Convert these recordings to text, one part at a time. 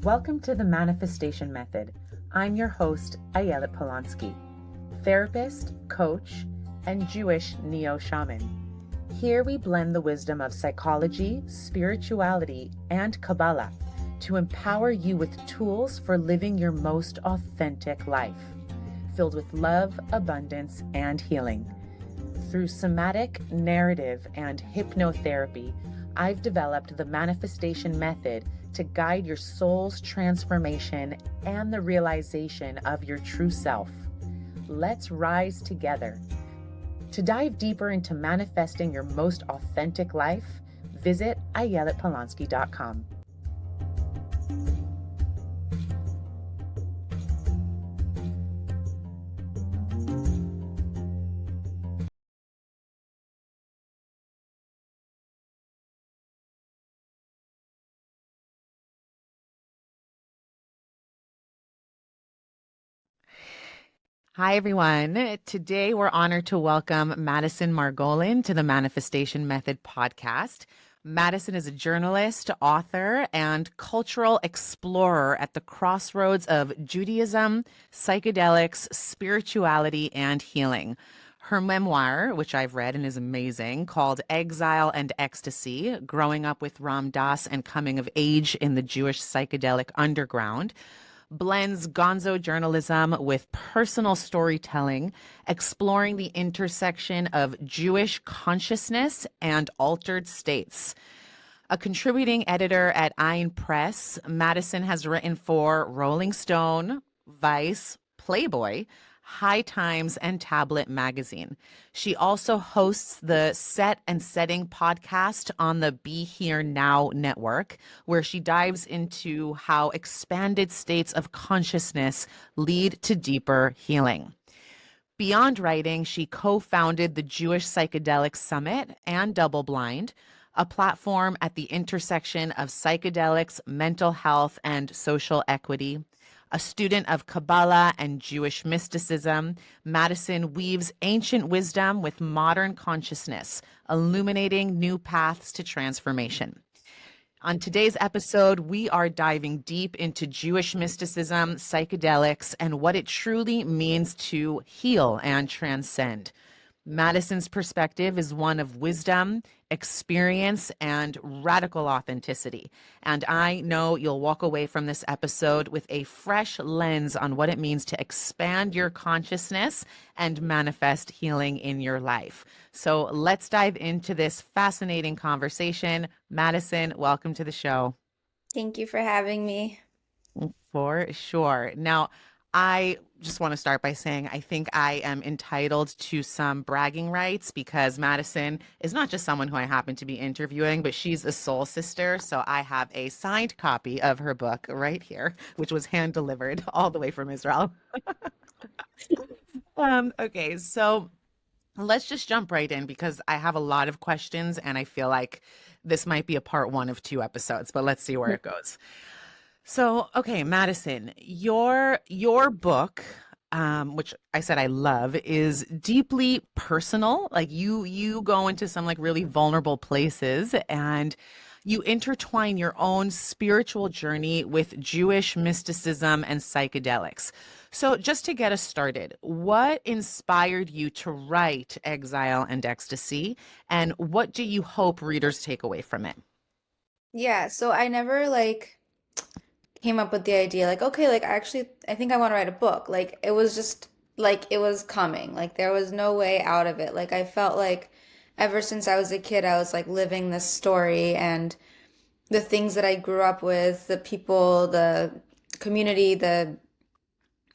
Welcome to the Manifestation Method. I'm your host, Ayelet Polonsky, therapist, coach, and Jewish neo-shaman. Here we blend the wisdom of psychology, spirituality, and Kabbalah to empower you with tools for living your most authentic life, filled with love, abundance, and healing. Through somatic, narrative, and hypnotherapy, I've developed the manifestation method to guide your soul's transformation and the realization of your true self. Let's rise together. To dive deeper into manifesting your most authentic life, visit ayeletpolonsky.com. Hi, everyone. Today, we're honored to welcome Madison Margolin to the Manifestation Method podcast. Madison is a journalist, author, and cultural explorer at the crossroads of Judaism, psychedelics, spirituality, and healing. Her memoir, which I've read and is amazing, called Exile and Ecstasy, Growing Up with Ram Dass and Coming of Age in the Jewish Psychedelic Underground, blends gonzo journalism with personal storytelling, exploring the intersection of Jewish consciousness and altered states. A contributing editor at Ayin Press, Madison has written for Rolling Stone, Vice, Playboy, High Times, and Tablet magazine. She also hosts the Set and Setting podcast on the Be Here Now network, where she dives into how expanded states of consciousness lead to deeper healing. Beyond writing, she co-founded the Jewish Psychedelic Summit and Double Blind, a platform at the intersection of psychedelics, mental health, and social equity. A student of Kabbalah and Jewish mysticism, Madison weaves ancient wisdom with modern consciousness, illuminating new paths to transformation. On today's episode, we are diving deep into Jewish mysticism, psychedelics, and what it truly means to heal and transcend. Madison's perspective is one of wisdom, experience, and radical authenticity. And I know you'll walk away from this episode with a fresh lens on what it means to expand your consciousness and manifest healing in your life. So let's dive into this fascinating conversation. Madison, welcome to the show. Thank you for having me. For sure. Now, I just want to start by saying I think I am entitled to some bragging rights because Madison is not just someone who I happen to be interviewing, but she's a soul sister. So I have a signed copy of her book right here, which was hand delivered all the way from Israel. Okay, so let's just jump right in because I have a lot of questions and I feel like this might be a part one of two episodes, but let's see where it goes. So, okay, Madison, your book, which I said I love, is deeply personal. Like you go into some like really vulnerable places and you intertwine your own spiritual journey with Jewish mysticism and psychedelics. So, just to get us started, what inspired you to write Exile and Ecstasy, and what do you hope readers take away from it? Yeah, so I never came up with the idea okay, I think I want to write a book. Like it was just like it was coming. Like there was no way out of it. Like I felt like ever since I was a kid, I was like living this story and the things that I grew up with, the people, the community, the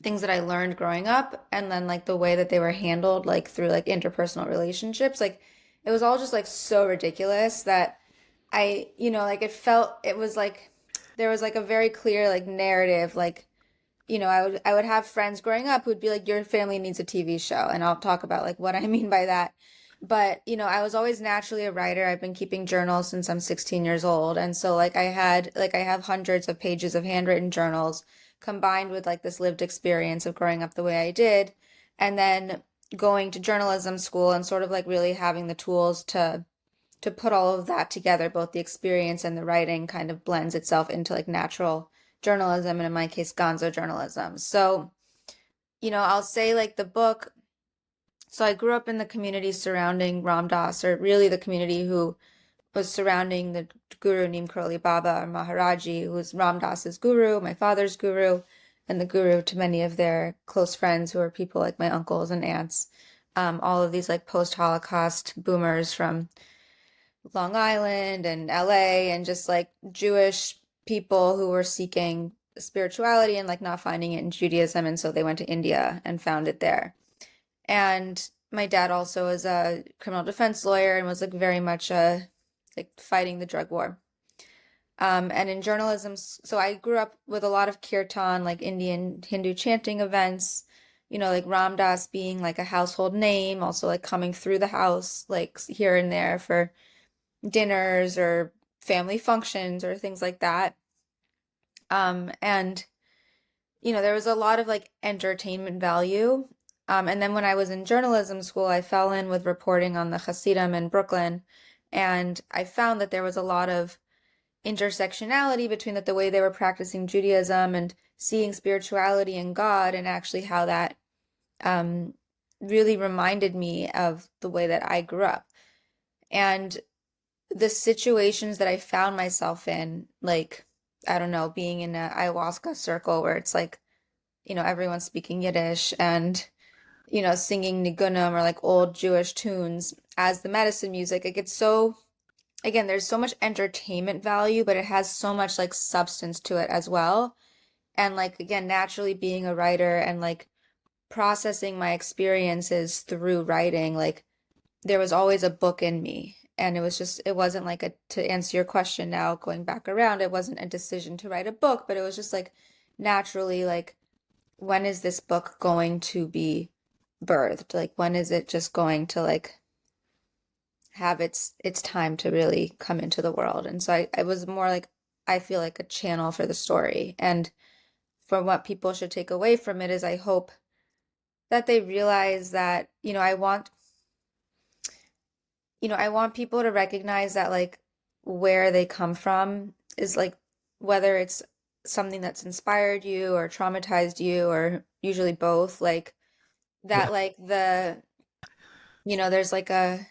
things that I learned growing up, and then like the way that they were handled like through like interpersonal relationships, like it was all just like so ridiculous that like it was like there was like a very clear like narrative, like, I would have friends growing up who'd be like, your family needs a TV show, and I'll talk about like what I mean by that. But, I was always naturally a writer. I've been keeping journals since I'm 16 years old. And so I have hundreds of pages of handwritten journals combined with like this lived experience of growing up the way I did, and then going to journalism school and sort of like really having the tools to put all of that together, both the experience and the writing kind of blends itself into like natural journalism, and in my case, gonzo journalism. So, I'll say like the book. So I grew up in the community surrounding Ram Dass, or really the community who was surrounding the guru named Curly Baba or Maharaji, who was Ram Dass's guru, my father's guru, and the guru to many of their close friends who are people like my uncles and aunts. All of these like post-Holocaust boomers from Long Island and LA, and just like Jewish people who were seeking spirituality and like not finding it in Judaism. And so they went to India and found it there. And my dad also is a criminal defense lawyer and was like very much like fighting the drug war. And in journalism, so I grew up with a lot of kirtan, like Indian Hindu chanting events, like Ram Dass being like a household name, also like coming through the house, like here and there for dinners or family functions or things like that. And there was a lot of like entertainment value. And then when I was in journalism school, I fell in with reporting on the Hasidim in Brooklyn, and I found that there was a lot of intersectionality between the way they were practicing Judaism and seeing spirituality and God, and actually how that really reminded me of the way that I grew up. And the situations that I found myself in, like, I don't know, being in an ayahuasca circle where it's like, everyone's speaking Yiddish and, singing nigunim or like old Jewish tunes as the medicine music. It gets so, again, there's so much entertainment value, but it has so much like substance to it as well. And like, again, naturally being a writer and like processing my experiences through writing, like there was always a book in me. And it wasn't like to answer your question now, going back around, it wasn't a decision to write a book, but it was just like naturally, like, when is this book going to be birthed? Like, when is it just going to like have its time to really come into the world? And so I was more like, I feel like a channel for the story. And for what people should take away from it is I hope that they realize that, I want people to recognize that like where they come from is like whether it's something that's inspired you or traumatized you or usually both, like Yeah. that like there's like a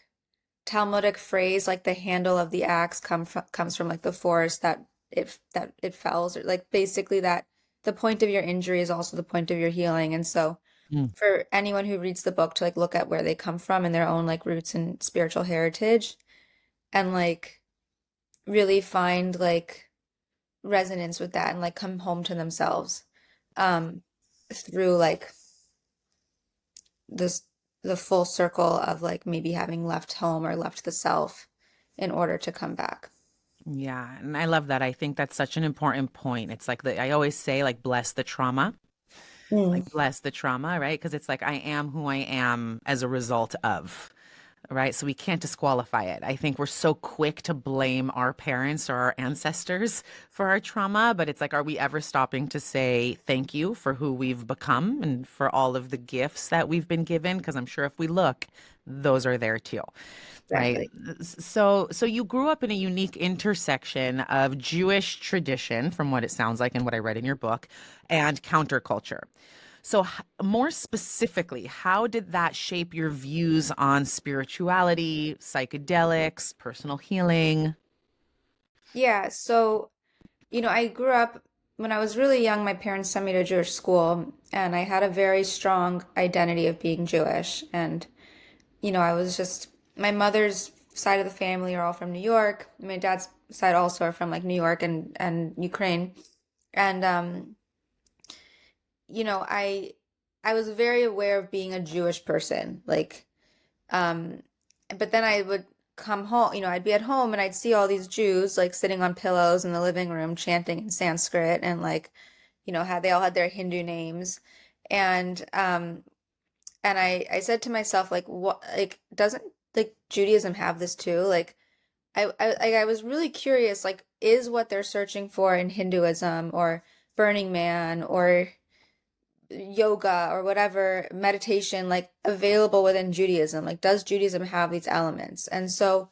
Talmudic phrase like the handle of the axe comes from like the forest that it fells, or like basically that the point of your injury is also the point of your healing. And so Mm. for anyone who reads the book to like look at where they come from and their own like roots and spiritual heritage, and like really find like resonance with that and like come home to themselves um through like this the full circle of like maybe having left home or left the self in order to come back. Yeah, and I love that. I think that's such an important point. It's like I always say, like, bless the trauma, Mm. like bless the trauma, right? Because it's like I am who I am as a result of, right? So we can't disqualify it. I think we're so quick to blame our parents or our ancestors for our trauma, but it's like, are we ever stopping to say thank you for who we've become and for all of the gifts that we've been given? Because I'm sure if we look, those are there too. Right. Exactly. So you grew up in a unique intersection of Jewish tradition, from what it sounds like and what I read in your book, and counterculture. So more specifically, how did that shape your views on spirituality, psychedelics, personal healing? Yeah, so I grew up when I was really young, my parents sent me to Jewish school, and I had a very strong identity of being Jewish. And I was just, my mother's side of the family are all from New York. My dad's side also are from like New York and Ukraine. And I was very aware of being a Jewish person. Like um but then I would come home, I'd be at home and I'd see all these Jews like sitting on pillows in the living room chanting in Sanskrit, and like, had they all had their Hindu names. And I said to myself, like, what, like, doesn't like Judaism have this too? Like I was really curious, like, is what they're searching for in Hinduism or Burning Man or yoga or whatever meditation, like available within Judaism? Like, does Judaism have these elements? And so,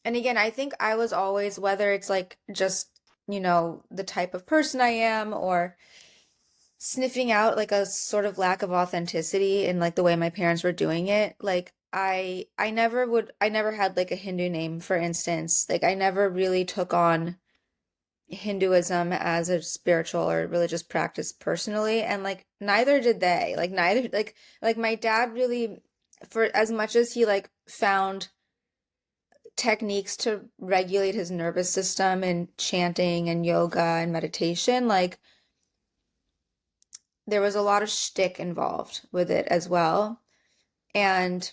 and again, I think I was always, whether it's like just the type of person I am, or sniffing out like a sort of lack of authenticity in like the way my parents were doing it. Like I never had like a Hindu name, for instance. Like I never really took on Hinduism as a spiritual or religious practice personally, and like neither did they. Like neither like my dad really, for as much as he like found techniques to regulate his nervous system and chanting and yoga and meditation, like there was a lot of shtick involved with it as well. And,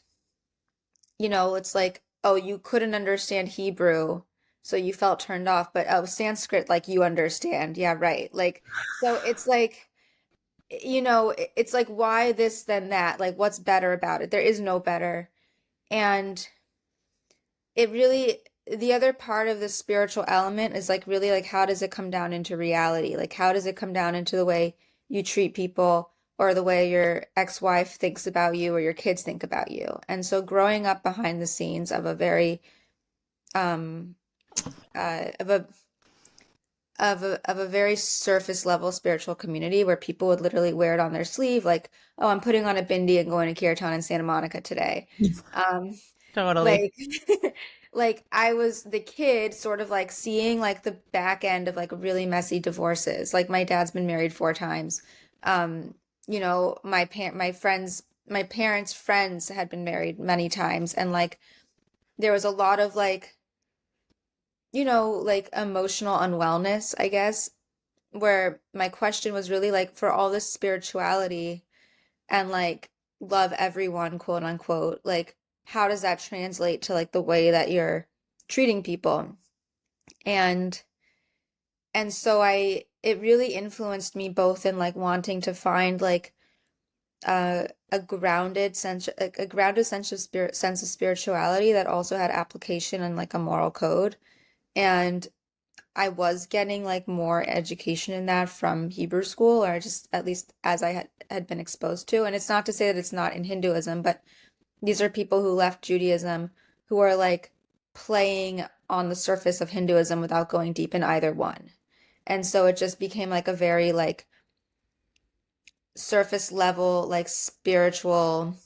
it's like, oh, you couldn't understand Hebrew, so you felt turned off, but oh, Sanskrit, like you understand. Yeah, right. Like, so it's like, it's like, why this, then that? Like, what's better about it? There is no better. And it really, the other part of the spiritual element is like really like how does it come down into reality? Like how does it come down into the way you treat people or the way your ex-wife thinks about you or your kids think about you? And so growing up behind the scenes of a very um of a very surface level spiritual community where people would literally wear it on their sleeve, like, oh, I'm putting on a bindi and going to Kirtan in Santa Monica today. Um, Totally. like like I was the kid sort of like seeing like the back end of like really messy divorces. Like my dad's been married 4 times. Um, my parents' friends had been married many times, and like there was a lot of like, like emotional unwellness, I guess, where my question was really like for all this spirituality and like love everyone, quote unquote, like how does that translate to like the way that you're treating people? And so it really influenced me both in like wanting to find like a grounded sense, a grounded sense of spirituality that also had application and like a moral code. And I was getting like more education in that from Hebrew school, or just at least as I had been exposed to. And it's not to say that it's not in Hinduism, but these are people who left Judaism who are like playing on the surface of Hinduism without going deep in either one. And so it just became like a very like surface level, like spiritual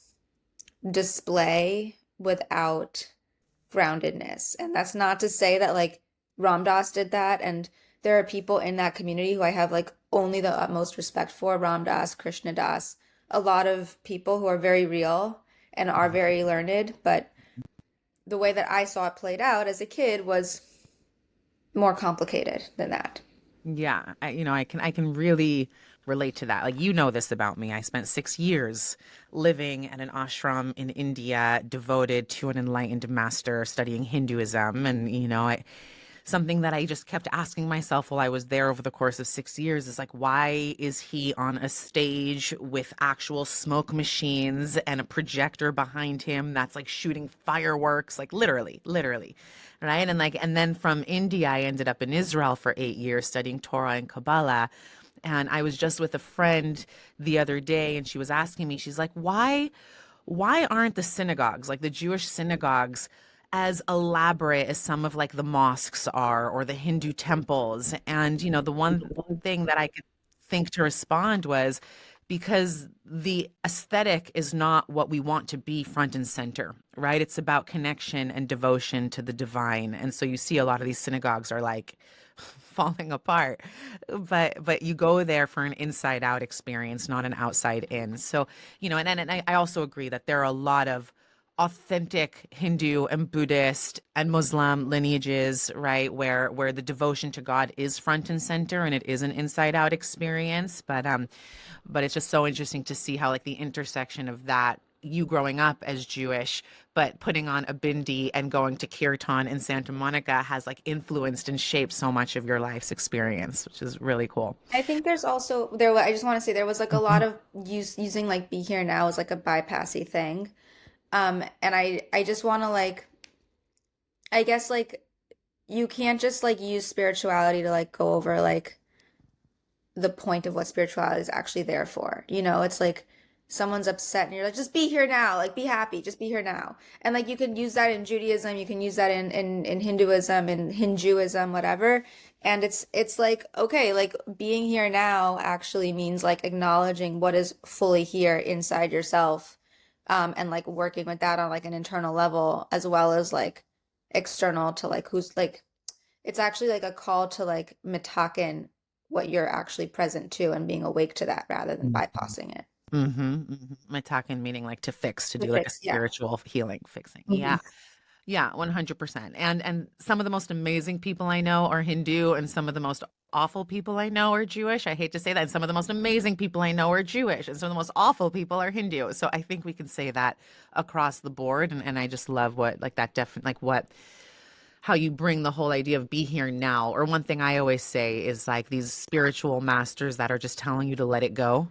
display without groundedness. And that's not to say that like Ram Dass did that. And there are people in that community who I have like only the utmost respect for, Ram Dass, Krishna Das, a lot of people who are very real and are very learned. But the way that I saw it played out as a kid was more complicated than that. Yeah, I can really relate to that. Like, you know this about me. I spent 6 years living at an ashram in India, devoted to an enlightened master studying Hinduism. And, something that I just kept asking myself while I was there over the course of 6 years is like, why is he on a stage with actual smoke machines and a projector behind him that's like shooting fireworks, like literally, literally, right? And then from India, I ended up in Israel for 8 years studying Torah and Kabbalah. And I was just with a friend the other day, and she was asking me, she's like, why aren't the synagogues, like the Jewish synagogues, as elaborate as some of like the mosques are or the Hindu temples? And the one thing that I could think to respond was because the aesthetic is not what we want to be front and center, right? It's about connection and devotion to the divine. And so you see a lot of these synagogues are like falling apart, but you go there for an inside out experience, not an outside in. So, and I also agree that there are a lot of authentic Hindu and Buddhist and Muslim lineages, right, where the devotion to God is front and center and it is an inside out experience. But it's just so interesting to see how like the intersection of that, you growing up as Jewish, but putting on a bindi and going to Kirtan in Santa Monica has like influenced and shaped so much of your life's experience, which is really cool. I think there's also I just want to say there was like a lot of using like be here now as like a bypassy thing. And I just want to like, I guess like you can't just like use spirituality to like go over like the point of what spirituality is actually there for. It's like someone's upset and you're like, just be here now, like be happy, just be here now. And like you can use that in Judaism, you can use that in Hinduism and Hinduism, whatever. And it's like, okay, like being here now actually means like acknowledging what is fully here inside yourself, and like working with that on like an internal level as well as like external to like who's like it's actually like a call to like mitaken what you're actually present to and being awake to that rather than bypassing it. Mitaken meaning like to fix, to To do like a fix, yeah. spiritual healing, fixing. Yeah. Mhm. Yeah, 100%. And some of the most amazing people I know are Hindu, and some of the most awful people I know are Jewish. I hate to say that. And some of the most amazing people I know are Jewish, and some of the most awful people are Hindu. So I think we can say that across the board. And I just love what like that definitely like what how you bring the whole idea of be here now. Or one thing I always say is like these spiritual masters that are just telling you to let it go,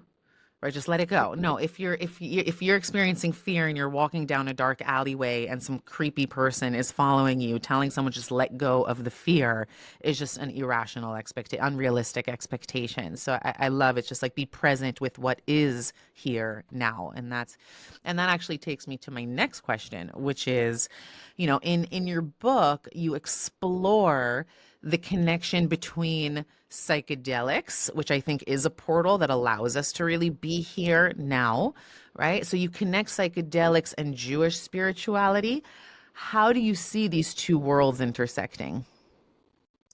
right? Just let it go. No, if you're experiencing fear and you're walking down a dark alleyway and some creepy person is following you, telling someone just let go of the fear is just an irrational unrealistic expectation. So I love it. Just like be present with what is here now, and that actually takes me to my next question, which is, in your book you explore the connection between psychedelics, which I think is a portal that allows us to really be here now, right? So you connect psychedelics and Jewish spirituality. How do you see these two worlds intersecting?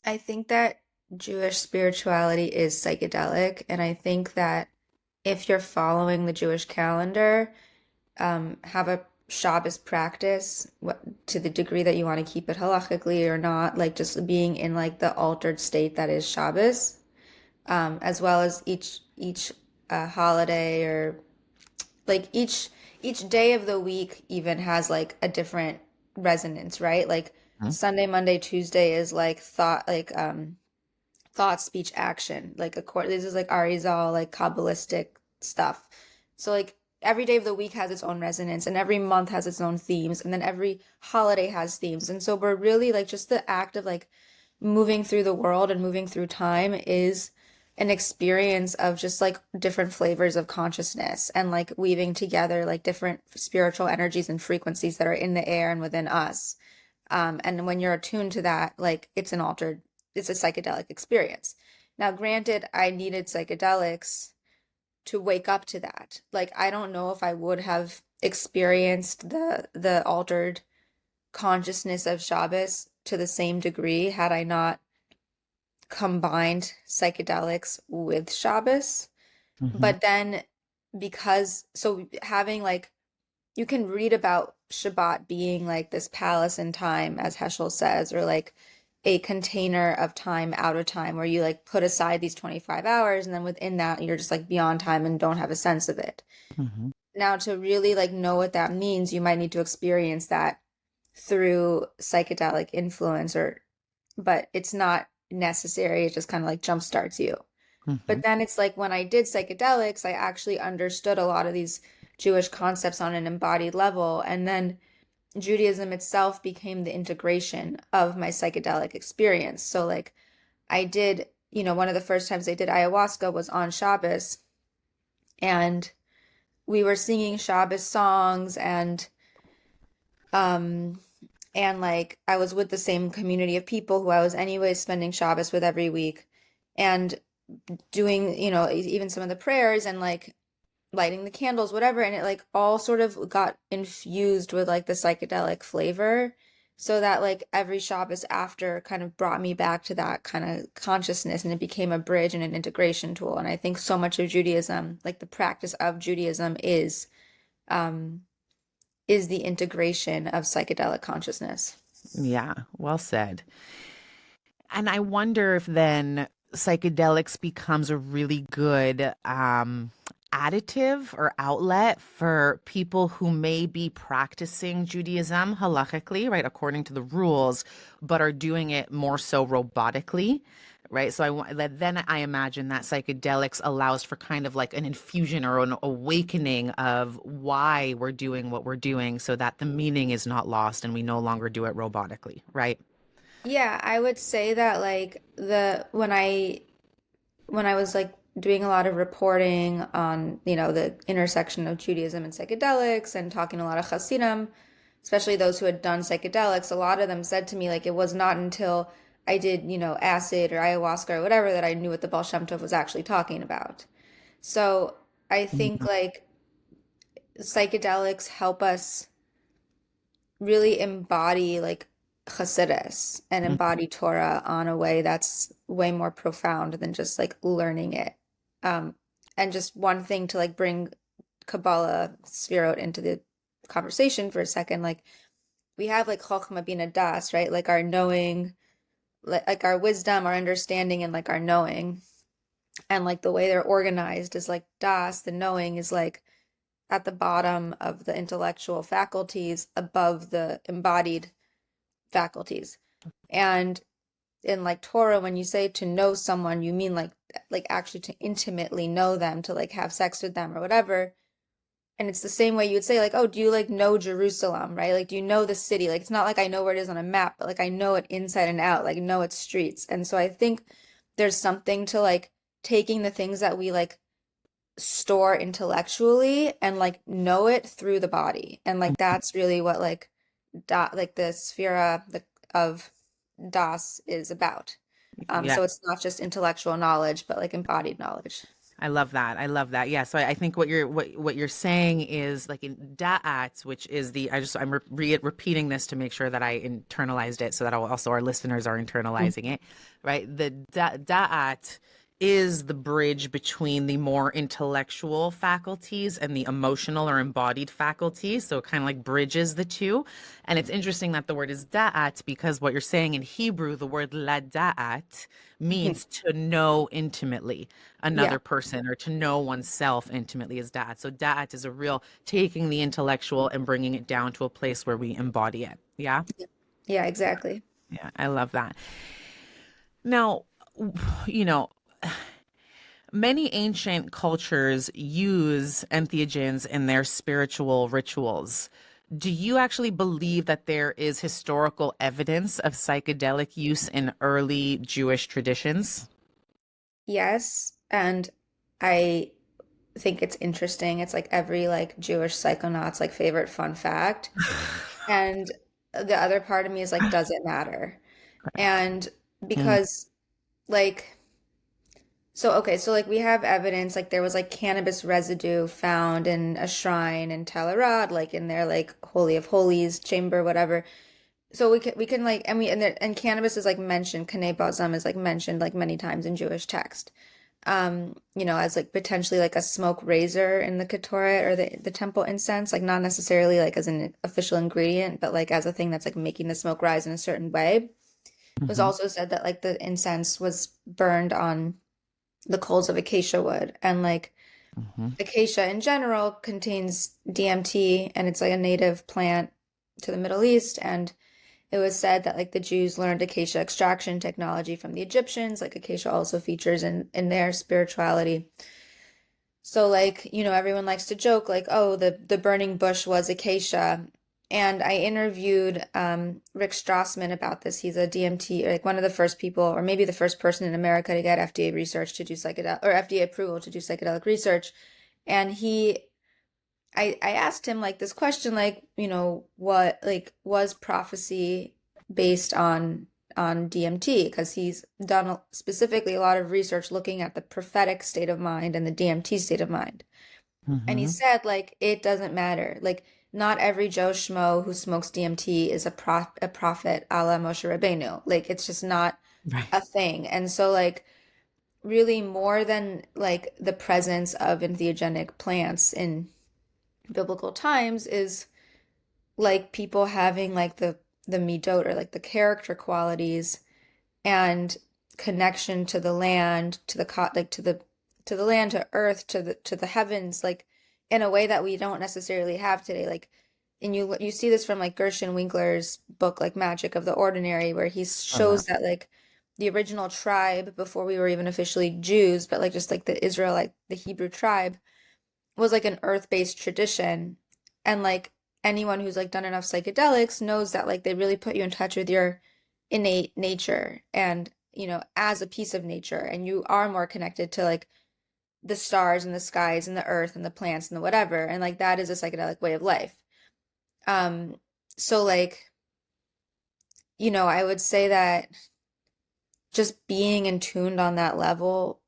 I think that Jewish spirituality is psychedelic, and I think that if you're following the Jewish calendar, have a Shabbos practice to the degree that you want to keep it halachically or not, like just being in like the altered state that is Shabbos, as well as each holiday or like each day of the week even has like a different resonance, right? Like Mhm. Sunday, Monday, Tuesday is like thought, speech, action. Like this is like Arizal, like Kabbalistic stuff. So like every day of the week has its own resonance and every month has its own themes and then every holiday has themes. And so we're really like just the act of like moving through the world and moving through time is an experience of just like different flavors of consciousness and like weaving together like different spiritual energies and frequencies that are in the air and within us. And when you're attuned to that, like it's a psychedelic experience. Now, granted, I needed psychedelics to wake up to that. Like, I don't know if I would have experienced the altered consciousness of Shabbos to the same degree had I not combined psychedelics with Shabbos. Mhm. But then so having like you can read about Shabbat being like this palace in time, as Heschel says, or like a container of time out of time where you like put aside these 25 hours and then within that you're just like beyond time and don't have a sense of it. Mhm. Now, to really like know what that means, you might need to experience that through psychedelic influence but it's not necessary. It just kind of like jumpstarts you. But Mhm. then it's like when I did psychedelics, I actually understood a lot of these Jewish concepts on an embodied level. And then Judaism itself became the integration of my psychedelic experience. So, like, I did, one of the first times I did ayahuasca was on Shabbos, and we were singing Shabbos songs um, and like I was with the same community of people who I was anyways spending Shabbos with every week and doing, even some of the prayers and like lighting the candles, whatever, and it like all sort of got infused with like the psychedelic flavor so that like every Shabbos after kind of brought me back to that kind of consciousness and it became a bridge and an integration tool. And I think so much of Judaism, like the practice of Judaism um is the integration of psychedelic consciousness. Yeah, well said. And I wonder if then psychedelics becomes a really good additive or outlet for people who may be practicing Judaism halakhically, right, according to the rules, but are doing it more so robotically, right? So then I imagine that psychedelics allows for kind of like an infusion or an awakening of why we're doing what we're doing, so that the meaning is not lost and we no longer do it robotically, right? Yeah, I would say that like the when I was like doing a lot of reporting on, the intersection of Judaism and psychedelics and talking to a lot of Hasidim, especially those who had done psychedelics. A lot of them said to me, like, it was not until I did, acid or ayahuasca or whatever that I knew what the Baal Shem Tov was actually talking about. So I think Mhm. like psychedelics help us really embody like Hasidus and embody Torah on a way that's way more profound than just like learning it. Um, and just one thing to like bring Kabbalah Sfirot into the conversation for a second, like we have like Chokhmah Bina Das, right? Like our knowing, like our wisdom, our understanding, and like our knowing. And like the way they're organized is like Das, the knowing is like at the bottom of the intellectual faculties above the embodied faculties. And in like Torah, when you say to know someone, you mean like actually to intimately know them, to like have sex with them or whatever. And it's the same way you would say, like, oh, do you like know Jerusalem, right? Like, do you know the city? Like, it's not like I know where it is on a map, but like I know it inside and out, like know its streets. And so I think there's something to like taking the things that we like store intellectually and like know it through the body. And like that's really what like like the of Das is about. Yeah, So it's not just intellectual knowledge, but like embodied knowledge. I love that. I love that. Yeah. So I think what you're saying is like in da'at, which is I'm repeating this to make sure that I internalized it, so that also our listeners are internalizing it, right? The da'at is the bridge between the more intellectual faculties and the emotional or embodied faculties. So it kind of like bridges the two. And it's interesting that the word is da'at, because what you're saying in Hebrew, the word la da'at Mhm. means to know intimately Yeah. another person, or to know oneself intimately, is da'at. So da'at is a real taking the intellectual and bringing it down to a place where we embody it. Yeah. Yeah, exactly. Yeah. I love that. Now, you know, many ancient cultures use entheogens in their spiritual rituals. Do you actually believe that there is historical evidence of psychedelic use in early Jewish traditions? Yes, and I think it's interesting. It's like every like Jewish psychonaut's like favorite fun fact. And the other part of me is like, does it matter? And Mm, because like so okay, so like we have evidence like there was like cannabis residue found in a shrine in Tel Arad, like in their like Holy of Holies chamber, whatever. So we can like and cannabis is like mentioned, Kaneh is like mentioned like many times in Jewish text. As like potentially like a smoke razor in the Ketoret or the temple incense, like not necessarily like as an official ingredient, but like as a thing that's like making the smoke rise in a certain way. It was mhm, also said that like the incense was burned on the coals of acacia wood, and like mhm, acacia in general contains DMT, and it's like a native plant to the Middle East. And it was said that like the Jews learned acacia extraction technology from the Egyptians. Like acacia also features in their spirituality. So like, everyone likes to joke like, oh, the burning bush was acacia. And I interviewed Rick Strassman about this. He's a DMT, like one of the first people, or maybe the first person in America to get FDA research to do psychedelic or FDA approval to do psychedelic research. And I asked him like this question, like, what like was prophecy based on DMT? Because he's done specifically a lot of research looking at the prophetic state of mind and the DMT state of mind. And he mhm. said like it doesn't matter. Like not every Joe Schmo who smokes DMT is a prophet a la Moshe Rabbeinu. Like it's just not Right. a thing. And so like really more than like the presence of entheogenic plants in biblical times is like people having like the midot or like the character qualities and connection to the land, to the like to the land, to earth, to the heavens, like in a way that we don't necessarily have today. Like, and you see this from like Gershon Winkler's book, like Magic of the Ordinary, where he Love that. shows that like the original tribe before we were even officially Jews, but like just like the Israelite, the Hebrew tribe was like an earth-based tradition. And like anyone who's like done enough psychedelics knows that like they really put you in touch with your innate nature and as a piece of nature, and you are more connected to like the stars and the skies and the earth and the plants and the whatever. And like that is a psychedelic way of life. Um, so like, I would say that just being in tuned on that level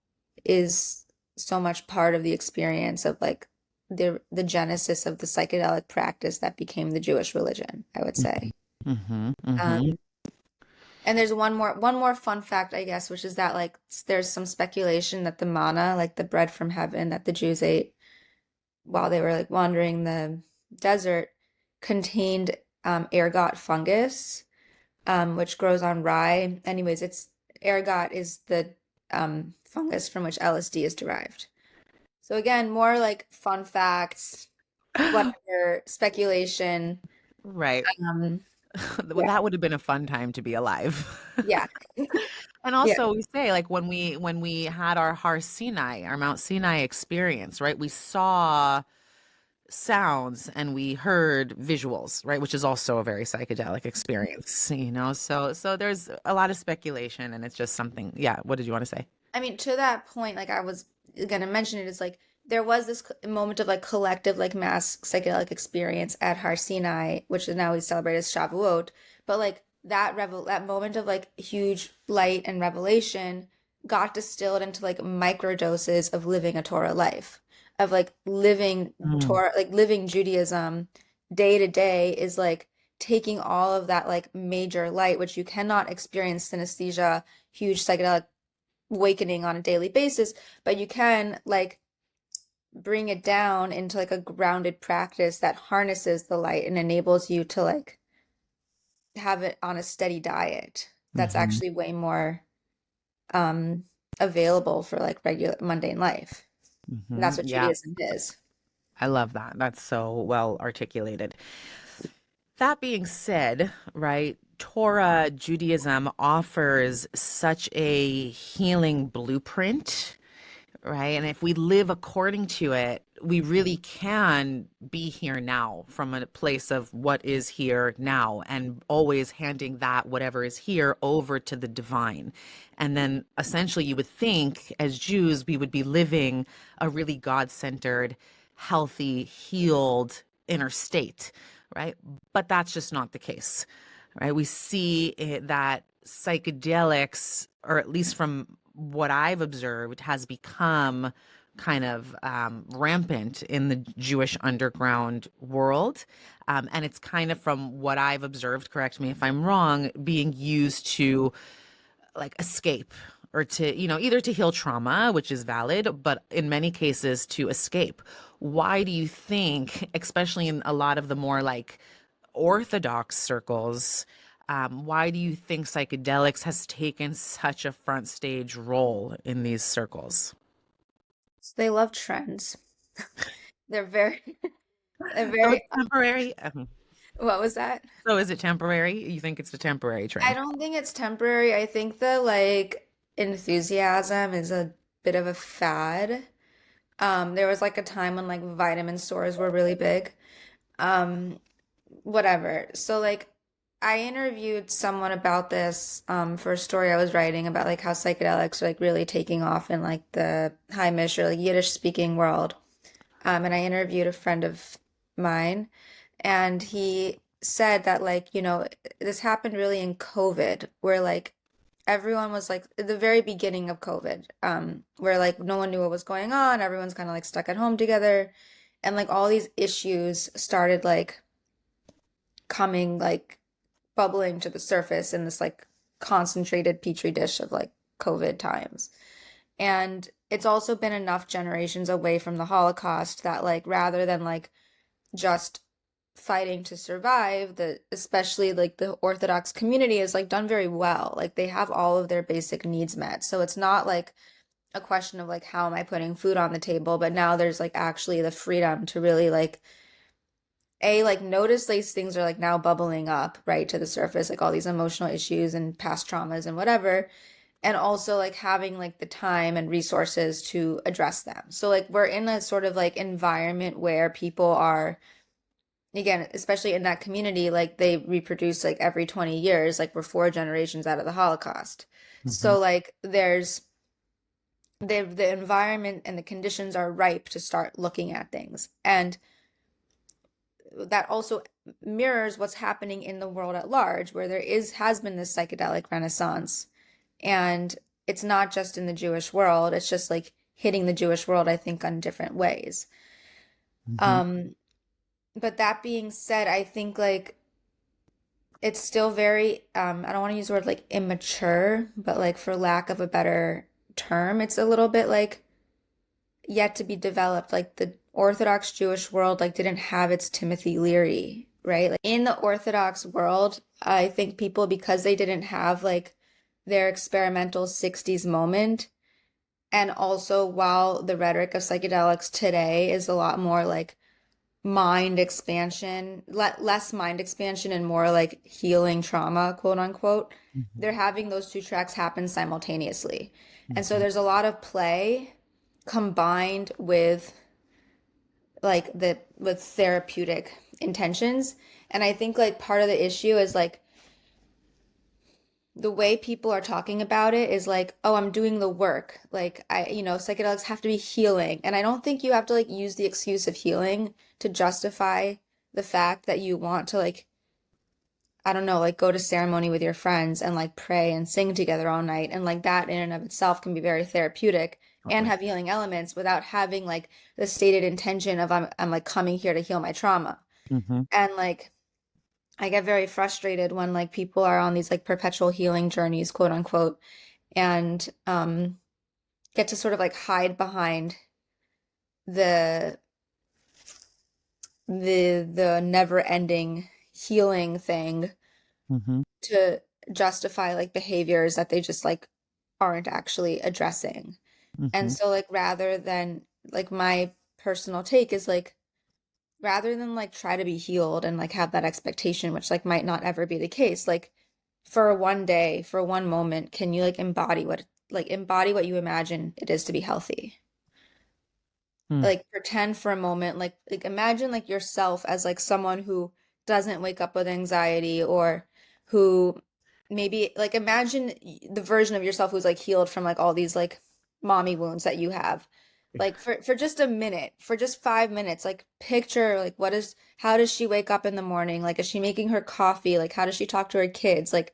is so much part of the experience of like the genesis of the psychedelic practice that became the Jewish religion, I would say. Mm-hmm. Mm-hmm. Um, and there's one more fun fact, I guess, which is that like there's some speculation that the manna, like the bread from heaven that the Jews ate while they were like wandering the desert, contained ergot fungus, which grows on rye. Anyways, it's ergot is the fungus from which LSD is derived. So again, more like fun facts, whatever, speculation. Right. Um, Well, yeah, that would have been a fun time to be alive. yeah, And yeah. also we say like when we had our Har Sinai, our Mount Sinai experience, right? We saw sounds and we heard visuals, right? Which is also a very psychedelic experience, So there's a lot of speculation and it's just something. Yeah, what did you want to say? I mean, to that point, like I was gonna mention it, is like there was this moment of like collective, like mass psychedelic experience at Har Sinai, which is now we celebrate as Shavuot. But like that moment of like huge light and revelation got distilled into like micro doses of living a Torah life, of like living Mm. Torah, like living Judaism day to day is like taking all of that like major light, which you cannot experience synesthesia, huge psychedelic awakening on a daily basis, but you can like bring it down into like a grounded practice that harnesses the light and enables you to like have it on a steady diet that's Hmm. actually way more um available for like regular mundane life. And Hmm. that's what Yeah, Judaism is. I love that. That's so well articulated. That being said, right, Torah Judaism offers such a healing blueprint, right? And if we live according to it, we really can be here now from a place of what is here now and always handing that whatever is here over to the divine. And then essentially, you would think as Jews, we would be living a really God centered, healthy, healed inner state, right? But that's just not the case, right? We see that psychedelics, or at least from what I've observed, has become kind of rampant in the Jewish underground world. And it's kind of, from what I've observed, correct me if I'm wrong, being used to like escape or to, either to heal trauma, which is valid, but in many cases to escape. Why do you think, especially in a lot of the more like orthodox circles, why do you think psychedelics has taken such a front stage role in these circles? So they love trends. They're very they're So it's very temporary. what was that? So is it temporary? You think it's a temporary I trend? don't think it's temporary. I think the like enthusiasm is a bit of a fad. There was like a time when like vitamin stores were really big. Um, Whatever. So like I interviewed someone about this for a story I was writing about like how psychedelics are like really taking off in like the Heimish or like Yiddish speaking world. And I interviewed a friend of mine, and he said that like, this happened really in COVID, where like everyone was like at the very beginning of COVID, where like no one knew what was going on, everyone's kind of like stuck at home together, and like all these issues started like coming like bubbling to the surface in this like concentrated petri dish of like COVID times. And it's also been enough generations away from the Holocaust that like rather than like just fighting to survive, the especially like the Orthodox community has like done very well. Like they have all of their basic needs met. So it's not like a question of like how am I putting food on the table, but now there's like actually the freedom to really like like notice these things are like now bubbling up right to the surface, like all these emotional issues and past traumas and whatever, and also like having like the time and resources to address them. So like we're in a sort of like environment where people are, again, especially in that community, like they reproduce like every 20 years, like we're four generations out of the Holocaust. Hmm. So like there's the environment and the conditions are ripe to start looking at things. And that also mirrors what's happening in the world at large, where has been this psychedelic renaissance. And it's not just in the Jewish world, it's just like hitting the Jewish world, I think, on different ways. Mm-hmm. But that being said, I think like it's still very, I don't want to use the word like immature, but like for lack of a better term, it's a little bit like yet to be developed. Like the Orthodox Jewish world like didn't have its Timothy Leary, right? Like in the Orthodox world, I think people, because they didn't have like their experimental 60s moment, and also while the rhetoric of psychedelics today is a lot more like mind expansion, less mind expansion and more like healing trauma, quote unquote, they're having those two tracks happen simultaneously. And so Mm-hmm. there's a lot of play combined with like with therapeutic intentions. And I think like part of the issue is like the way people are talking about it is like, oh, I'm doing the work. Like psychedelics have to be healing. And I don't think you have to like use the excuse of healing to justify the fact that you want to like, I don't know, like go to ceremony with your friends and like pray and sing together all night. And like that in and of itself can be very therapeutic and Totally. have healing elements without having like the stated intention of I'm like coming here to heal my trauma. Mm-hmm. And like I get very frustrated when like people are on these like perpetual healing journeys, quote unquote, and get to sort of like hide behind the the never-ending healing thing Mm-hmm. to justify like behaviors that they just like aren't actually addressing. And Mm-hmm. so like rather than like my personal take is like rather than like try to be healed and like have that expectation, which like might not ever be the case, like for one day, for one moment, can you like embody what you imagine it is to be healthy? Mm. Like pretend for a moment, like imagine like yourself as like someone who doesn't wake up with anxiety, or who maybe like imagine the version of yourself who's like healed from like all these like mommy wounds that you have. Like for just a minute, for just 5 minutes, like picture like how does she wake up in the morning? Like is she making her coffee? Like how does she talk to her kids? Like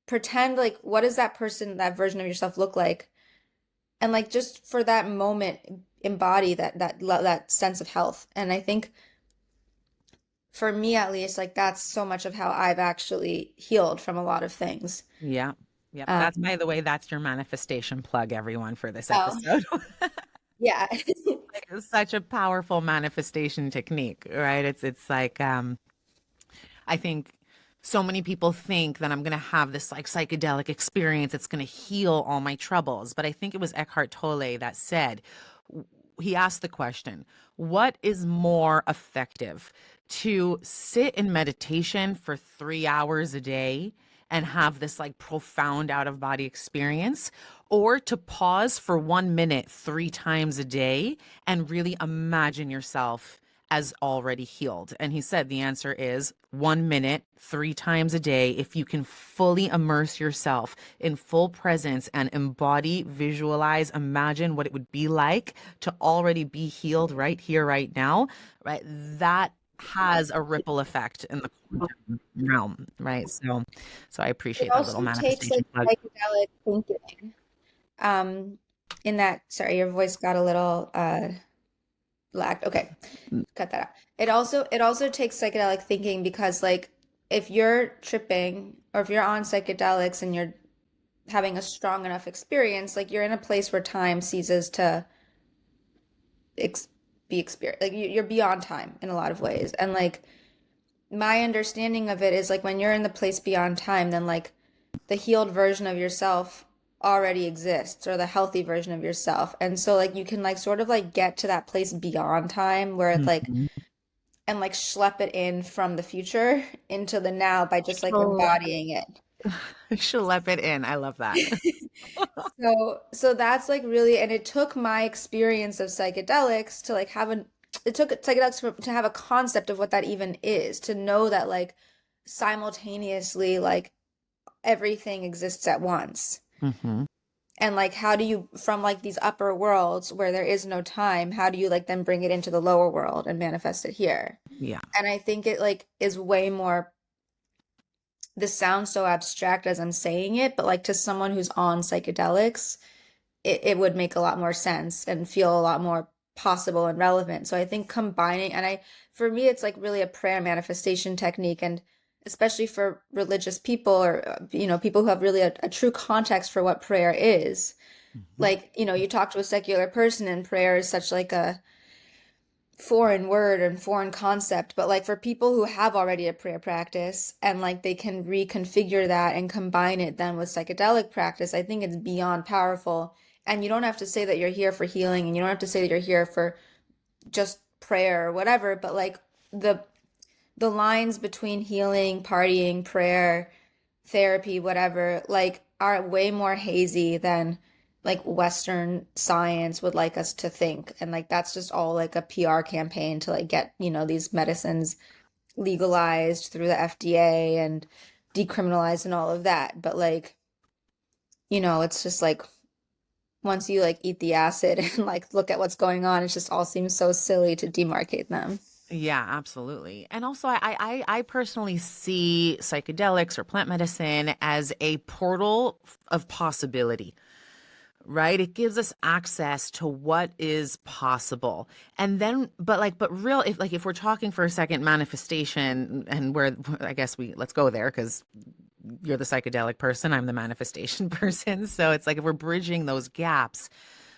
pretend like what does that person, that version of yourself look like? And like just for that moment embody that sense of health. And I think for me at least, like that's so much of how I've actually healed from a lot of things. Yeah. Yep. That's, Um, by the way, that's your manifestation plug, everyone, for this oh, episode. yeah. Like, it's such a powerful manifestation technique, right? It's like I think so many people think that I'm going to have this like psychedelic experience. It's going to heal all my troubles. But I think it was Eckhart Tolle that said, he asked the question, what is more effective, to sit in meditation for 3 hours a day and have this like profound out of body experience, or to pause for 1 minute 3 times a day and really imagine yourself as already healed? And he said the answer is 1 minute 3 times a day. If you can fully immerse yourself in full presence and embody, visualize, imagine what it would be like to already be healed right here, right now, right? That has a ripple effect in the quantum realm, right? So I It appreciate that little also takes manifestation like plug. psychedelic thinking. Um, in that, sorry, your voice got a little lagged. Okay, cut that out. It also takes psychedelic thinking because like if you're tripping or if you're on psychedelics and you're having a strong enough experience, like you're in a place where time ceases to ex be experienced. Like you're beyond time in a lot of ways. And like my understanding of it is like when you're in the place beyond time, then like the healed version of yourself already exists, or the healthy version of yourself. And so like you can like sort of like get to that place beyond time where it's like Mhm. and like schlep it in from the future into the now by just like Schlep embodying it. schlep it in. I love that. So that's like really, and it took my experience of psychedelics to like have it took psychedelics to have a concept of what that even is, to know that like simultaneously like everything exists at once. Hmm. And like how do you from like these upper worlds where there is no time, how do you like then bring it into the lower world and manifest it here? Yeah. And I think it like is way more, this sounds so abstract as I'm saying it, but like to someone who's on psychedelics, it would make a lot more sense and feel a lot more possible and relevant. So I think combining, and for me, it's like really a prayer manifestation technique. And especially for religious people or, people who have really a true context for what prayer is. Mhm. Like, you talk to a secular person and prayer is such like a foreign word and foreign concept, but like for people who have already a prayer practice and like they can reconfigure that and combine it then with psychedelic practice, I think it's beyond powerful. And you don't have to say that you're here for healing, and you don't have to say that you're here for just prayer or whatever, but like the the lines between healing, partying, prayer, therapy, whatever, like are way more hazy than like Western science would like us to think. And like that's just all like a PR campaign to like get, these medicines legalized through the FDA and decriminalized and all of that. But like, it's just like once you like eat the acid and like look at what's going on, it just all seems so silly to demarcate them. Yeah, absolutely. And also, I personally see psychedelics or plant medicine as a portal of possibility, right? It gives us access to what is possible. And then, but real, if we're talking for a second manifestation and where I guess let's go there because you're the psychedelic person, I'm the manifestation person. So it's like if we're bridging those gaps,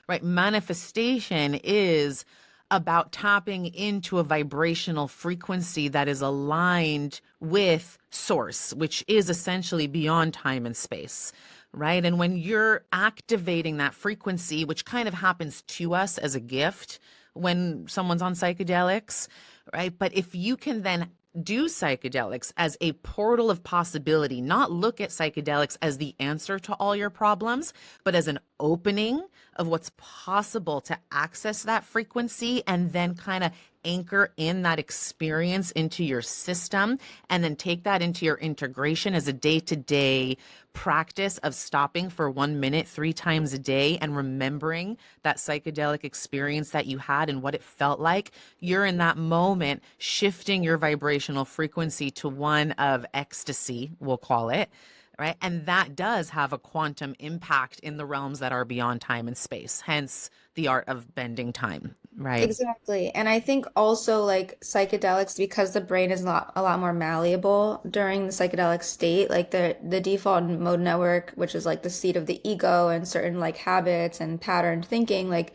right? Manifestation is about tapping into a vibrational frequency that is aligned with source, which is essentially beyond time and space, right? And when you're activating that frequency, which kind of happens to us as a gift when someone's on psychedelics, right? But if you can then do psychedelics as a portal of possibility, not look at psychedelics as the answer to all your problems, but as an opening of what's possible to access that frequency and then kind of anchor in that experience into your system and then take that into your integration as a day-to-day practice of stopping for 1 minute 3 times a day and remembering that psychedelic experience that you had and what it felt like. You're in that moment shifting your vibrational frequency to one of ecstasy, we'll call it, right? And that does have a quantum impact in the realms that are beyond time and space, hence the art of bending time, right? Exactly. And I think also like psychedelics, because the brain is a lot more malleable during the psychedelic state, like the default mode network, which is like the seat of the ego and certain like habits and patterned thinking, like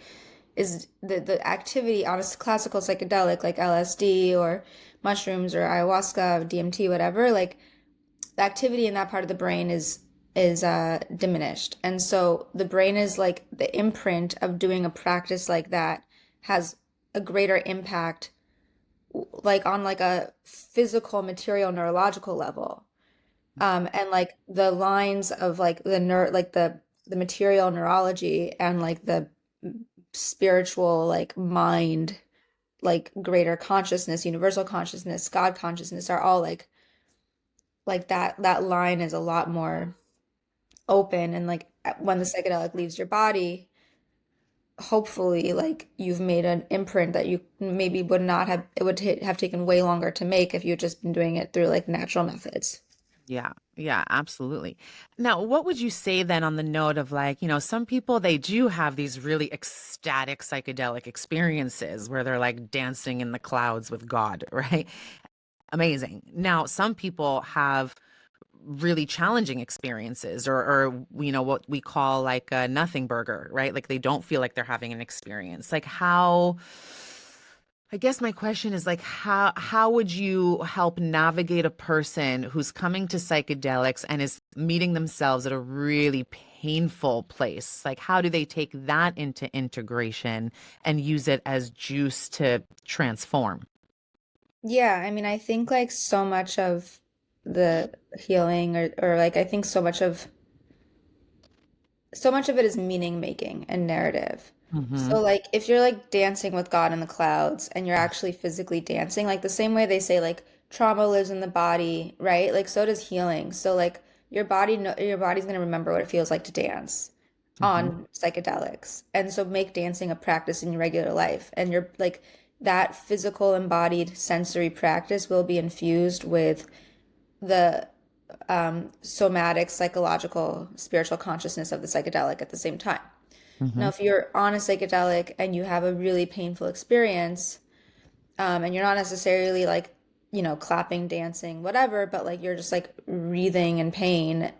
is the activity on a classical psychedelic like LSD or mushrooms or ayahuasca, DMT, whatever, like the activity in that part of the brain is diminished. And so the brain is like the imprint of doing a practice like that has a greater impact like on like a physical, material, neurological level. And like the lines of like the material neurology and like the spiritual like mind, like greater consciousness, universal consciousness, God consciousness are all like that line is a lot more open. And like when the psychedelic leaves your body, hopefully like you've made an imprint that you maybe would not have, it would have taken way longer to make if you had just been doing it through like natural methods. Yeah, yeah, absolutely. Now, what would you say then on the note of like, some people they do have these really ecstatic psychedelic experiences where they're like dancing in the clouds with God, right? Amazing. Now, some people have really challenging experiences or what we call like a nothing burger, right? Like they don't feel like they're having an experience. Like how I guess my question is like how would you help navigate a person who's coming to psychedelics and is meeting themselves at a really painful place? Like how do they take that into integration and use it as juice to transform? Yeah, I mean, I think like so much of the healing or like I think so much of it is meaning making and narrative. Hmm. So like if you're like dancing with God in the clouds and you're actually physically dancing, like the same way they say like trauma lives in the body, right? Like so does healing. So like your body's gonna remember what it feels like to dance. Hmm. on psychedelics. And so make dancing a practice in your regular life. And you're like that physical embodied sensory practice will be infused with the somatic, psychological, spiritual consciousness of the psychedelic at the same time. Now, Hmm. if you're on a psychedelic and you have a really painful experience, and you're not necessarily like, clapping, dancing, whatever, but like you're just like wreathing in pain,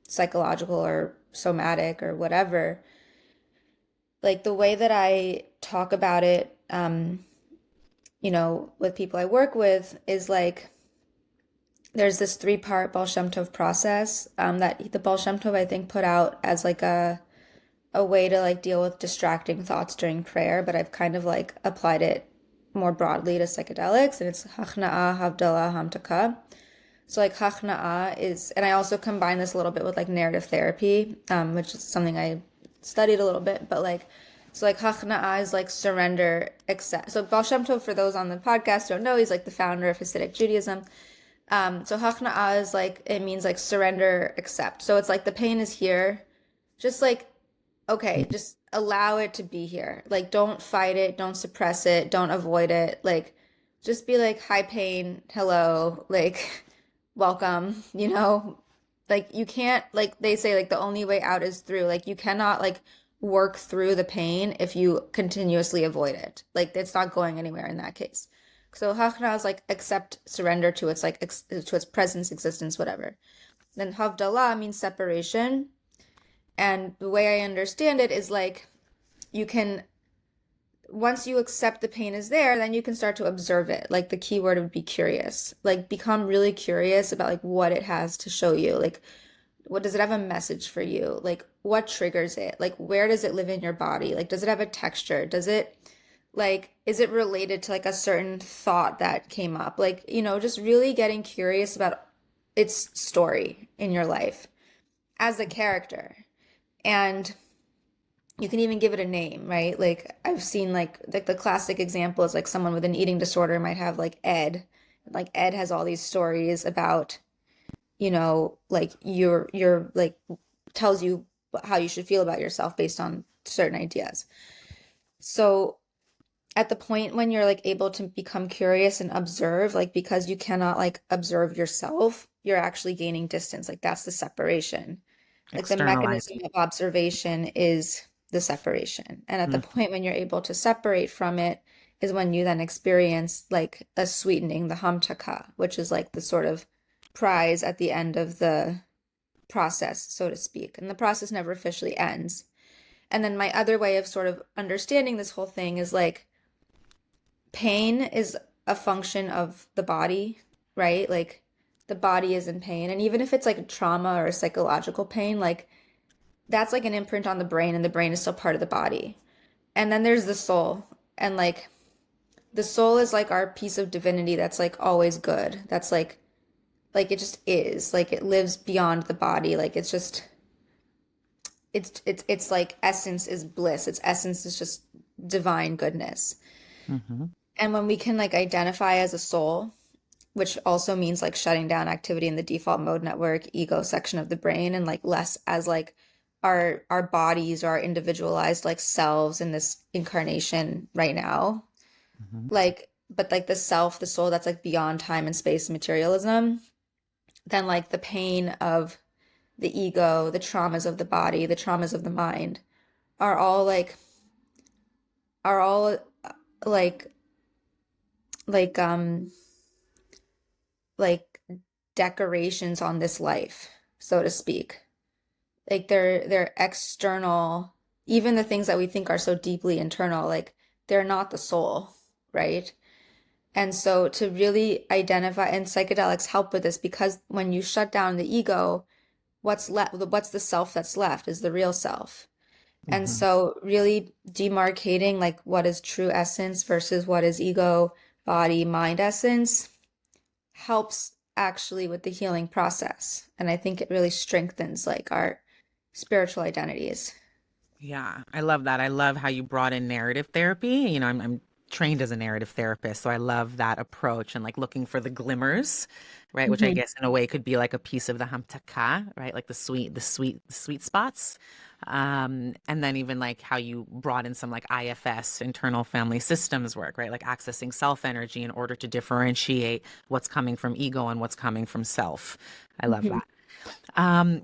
psychological or somatic or whatever, like the way that I talk about it, with people I work with is like there's this three-part Baal Shem Tov process that the Baal Shem Tov I think put out as like a way to like deal with distracting thoughts during prayer, but I've kind of like applied it more broadly to psychedelics, and it's Hachna'a, Havdalah, Hamtaka. So like Hachna'a is, and I also combine this a little bit with like narrative therapy, which is something I studied a little bit, but like, so like Hachna'a is like surrender, accept. So Baal Shem Tov, for those on the podcast don't know, he's like the founder of Hasidic Judaism. So Hachna'a is like, it means like surrender, accept. So it's like the pain is here, just like, okay, just allow it to be here. Like, don't fight it, don't suppress it, don't avoid it. Like, just be like, hi, pain, hello, like, welcome, Like, you can't, like, they say, like, the only way out is through. Like, you cannot, like, work through the pain if you continuously avoid it. Like, it's not going anywhere in that case. So, Hachna is like, accept, surrender to its, like, to its presence, existence, whatever. Then Havdalah means separation. And the way I understand it is like you can, once you accept the pain is there, then you can start to observe it. Like the key word would be curious. Like become really curious about like what it has to show you. Like what does it have a message for you? Like what triggers it? Like where does it live in your body? Like does it have a texture? Does it like is it related to like a certain thought that came up? Like, just really getting curious about its story in your life as a character. And you can even give it a name, right? Like I've seen like the classic example is like someone with an eating disorder might have like Ed. Like Ed has all these stories about, like you're like tells you how you should feel about yourself based on certain ideas. So at the point when you're like able to become curious and observe, like because you cannot like observe yourself, you're actually gaining distance. Like that's the separation. Like the mechanism Externalizing. of observation is the separation. And at the Mm. point when you're able to separate from it is when you then experience like a sweetening, the hamtaka, which is like the sort of prize at the end of the process, so to speak. And the process never officially ends. And then my other way of sort of understanding this whole thing is like pain is a function of the body, right? Like the body is in pain. And even if it's like a trauma or a psychological pain, like that's like an imprint on the brain, and the brain is still part of the body. And then there's the soul. And like the soul is like our piece of divinity that's like always good. That's like it just is. Like it lives beyond the body. Like it's just it's like essence is bliss. Its essence is just divine goodness. Hmm. And when we can like identify as a soul, which also means like shutting down activity in the default mode network ego section of the brain, and like less as like our bodies or our individualized like selves in this incarnation right now, Hmm. like but like the self, the soul that's like beyond time and space and materialism, then like the pain of the ego, the traumas of the body, the traumas of the mind are all like are all like like um like decorations on this life, so to speak. Like they're external, even the things that we think are so deeply internal, like they're not the soul, right? And so to really identify, and psychedelics help with this because when you shut down the ego, what's left, what's the self that's left is the real self. And Hmm. so really demarcating like what is true essence versus what is ego, body, mind essence helps actually with the healing process. And I think it really strengthens like our spiritual identities. Yeah, I love that. I love how you brought in narrative therapy. I'm trained as a narrative therapist, so I love that approach and like looking for the glimmers, right? Which I Hmm. guess in a way could be like a piece of the hamtaka, right? Like the sweet spots. And then even like how you brought in some like IFS, internal family systems work, right? Like accessing self energy in order to differentiate what's coming from ego and what's coming from self. I love Mhm. that. Um,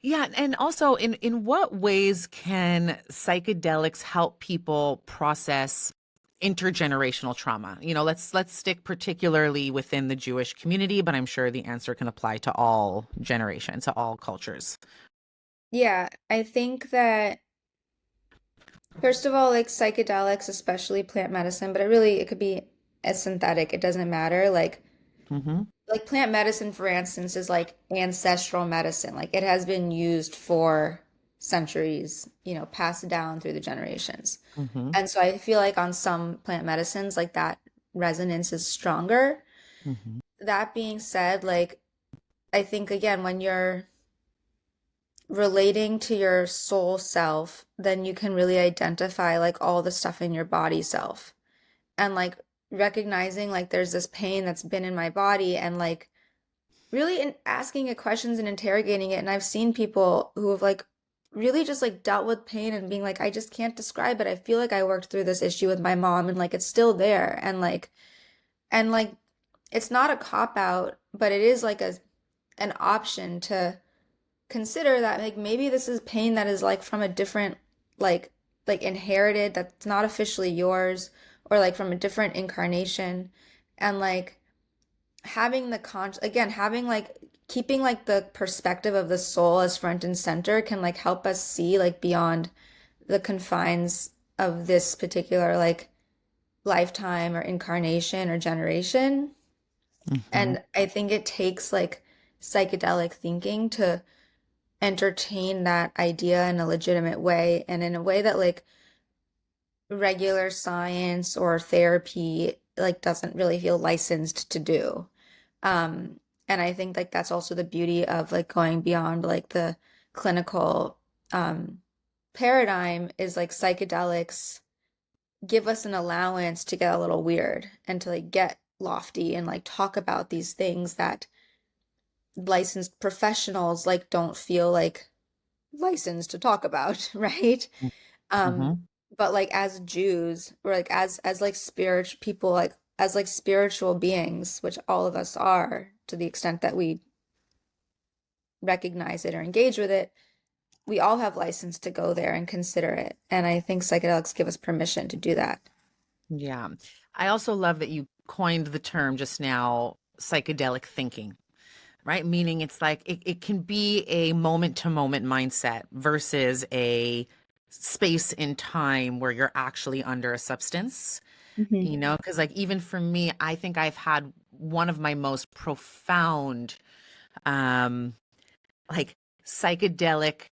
yeah, and also in what ways can psychedelics help people process intergenerational trauma? You know, let's stick particularly within the Jewish community, but I'm sure the answer can apply to all generations, to all cultures. Yeah, I think that first of all, like psychedelics, especially plant medicine, but it could be a synthetic, it doesn't matter. Mm-hmm. Like plant medicine, for instance, is like ancestral medicine. Like it has been used for centuries, passed down through the generations. Mm-hmm. And so I feel like on some plant medicines, like that resonance is stronger. Mm-hmm. That being said, like I think again, when you're relating to your soul self, then you can really identify like all the stuff in your body self and like recognizing like there's this pain that's been in my body and like really asking it questions and interrogating it. And I've seen people who have like really just like dealt with pain and being like, I just can't describe it. I feel like I worked through this issue with my mom and like it's still there. And like it's not a cop out, but it is like an option to consider that like maybe this is pain that is like from a different like inherited that's not officially yours or like from a different incarnation and like having the again having like keeping like the perspective of the soul as front and center can like help us see like beyond the confines of this particular like lifetime or incarnation or generation. Mm-hmm. And I think it takes like psychedelic thinking to entertain that idea in a legitimate way and in a way that like regular science or therapy like doesn't really feel licensed to do. And I think like that's also the beauty of like going beyond like the clinical um paradigm is like psychedelics give us an allowance to get a little weird and to like get lofty and like talk about these things that licensed professionals like don't feel like licensed to talk about, right? Um, Mm-hmm. but like as Jews or like as like spiritual people, like as like spiritual beings, which all of us are to the extent that we recognize it or engage with it, we all have license to go there and consider it. And I think psychedelics give us permission to do that. Yeah. I also love that you coined the term just now, psychedelic thinking, right? Meaning it's like it can be a moment to moment mindset versus a space in time where you're actually under a substance, Hmm. because like even for me, I think I've had one of my most profound, um, like psychedelic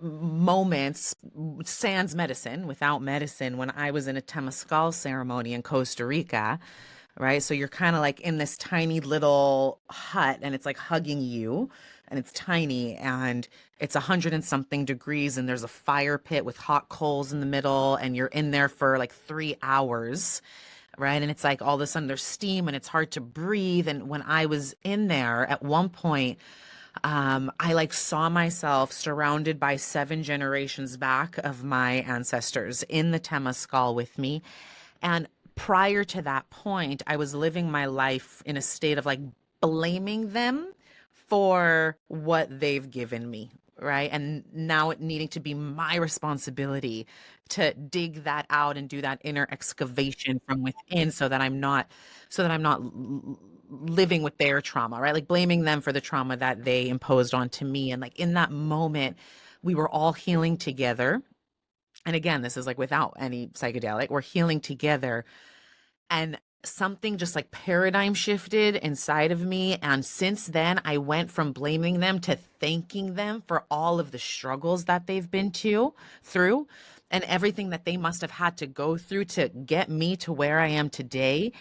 moments sans medicine, without medicine, when I was in a temazcal ceremony in Costa Rica, right? So you're kind of like in this tiny little hut and it's like hugging you and it's tiny and it's 100 and something degrees and there's a fire pit with hot coals in the middle and you're in there for like 3 hours, right? And it's like all of a sudden there's steam and it's hard to breathe. And when I was in there at one point, I like saw myself surrounded by 7 generations back of my ancestors in the Temescal with me. And prior to that point, I was living my life in a state of like blaming them for what they've given me. Right. And now it needing to be my responsibility to dig that out and do that inner excavation from within so that I'm not living with their trauma, right? Like blaming them for the trauma that they imposed onto me. And like in that moment, we were all healing together. And again, this is like without any psychedelic, we're healing together. And something just like paradigm shifted inside of me. And since then, I went from blaming them to thanking them for all of the struggles that they've been through and everything that they must have had to go through to get me to where I am today.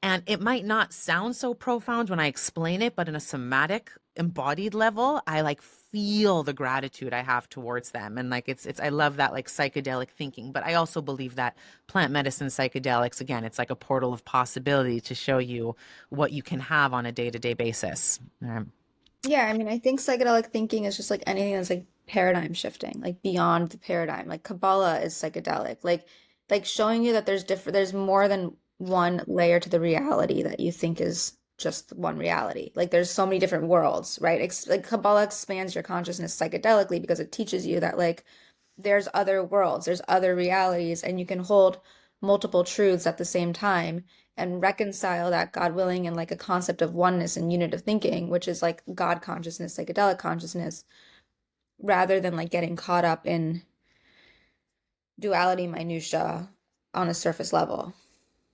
And it might not sound so profound when I explain it, but in a somatic, embodied level, I like feel the gratitude I have towards them. And like it's I love that like psychedelic thinking. But I also believe that plant medicine psychedelics, again, it's like a portal of possibility to show you what you can have on a day-to-day basis. Yeah, I mean, I think psychedelic thinking is just like anything that's like paradigm shifting, like beyond the paradigm. Like Kabbalah is psychedelic, like showing you that there's more than one layer to the reality that you think is just one reality. Like there's so many different worlds, right? Like Kabbalah expands your consciousness psychedelically because it teaches you that like there's other worlds, there's other realities, and you can hold multiple truths at the same time and reconcile that, God willing, in like a concept of oneness and unit of thinking, which is like God consciousness, psychedelic consciousness, rather than like getting caught up in duality minutia on a surface level.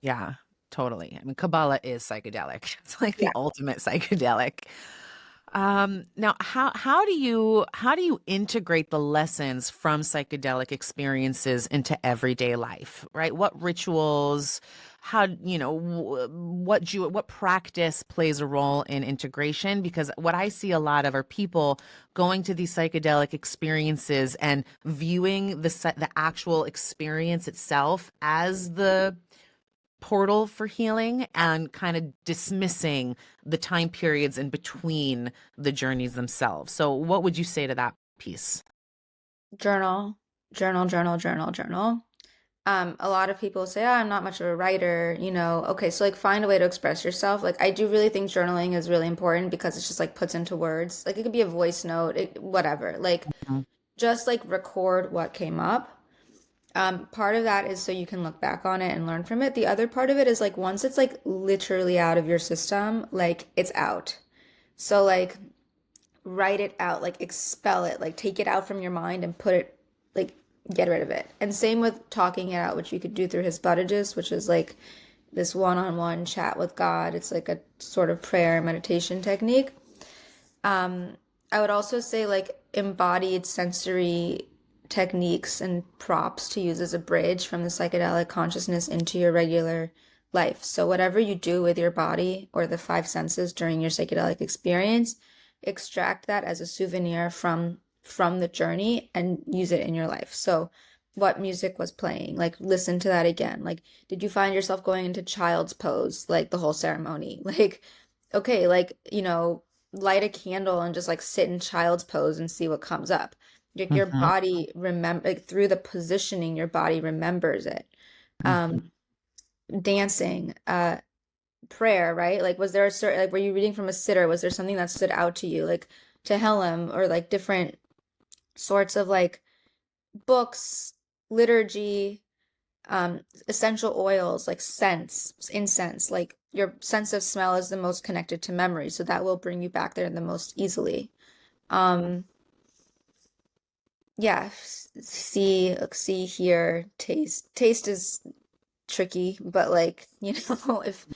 Yeah, totally. I mean, Kabbalah is psychedelic. It's like the Yeah. ultimate psychedelic. Now, how do you integrate the lessons from psychedelic experiences into everyday life, right? What rituals, what practice plays a role in integration? Because what I see a lot of are people going to these psychedelic experiences and viewing the actual experience itself as the portal for healing and kind of dismissing the time periods in between the journeys themselves. So, what would you say to that piece? Journal, journal. A lot of people say, oh, I'm not much of a writer, you know. Okay, so like find a way to express yourself. Like I do really think journaling is really important because it's just like puts into words. Like it could be a voice note, whatever. Like Mhm. just like record what came up. Part of that is so you can look back on it and learn from it. The other part of it is like once it's like literally out of your system, like it's out. So like write it out, like expel it, like take it out from your mind and put it, like get rid of it. And same with talking it out, which you could do through his buttages, which is like this one-on-one chat with God. It's like a sort of prayer meditation technique. Um, I would also say like embodied sensory techniques and props to use as a bridge from the psychedelic consciousness into your regular life. So whatever you do with your body or the five senses during your psychedelic experience, extract that as a souvenir from the journey and use it in your life. So what music was playing, like listen to that again. Like did you find yourself going into child's pose like the whole ceremony? Like okay, like, you know, light a candle and just like sit in child's pose and see what comes up. Like your Mhm. body remember like through the positioning, your body remembers it. Mhm. Dancing, prayer, right? Like was there a certain like were you reading from a sitter? Was there something that stood out to you? Like Tehillim or like different sorts of like books, liturgy, essential oils, like scents, incense, like your sense of smell is the most connected to memory, so that will bring you back there the most easily. Um, yeah, see, hear, taste. Taste is tricky, but like, you know, if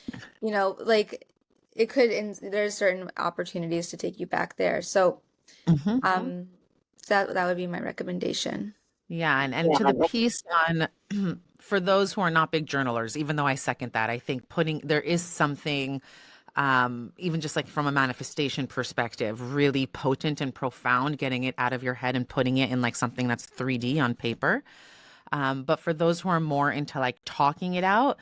you know, like it could, there's certain opportunities to take you back there. So, Mhm. um, that would be my recommendation. Yeah, and to the piece on for those who are not big journalers, even though I second that, I think putting there is something even just like from a manifestation perspective, really potent and profound, getting it out of your head and putting it in like something that's 3D on paper. But for those who are more into like talking it out,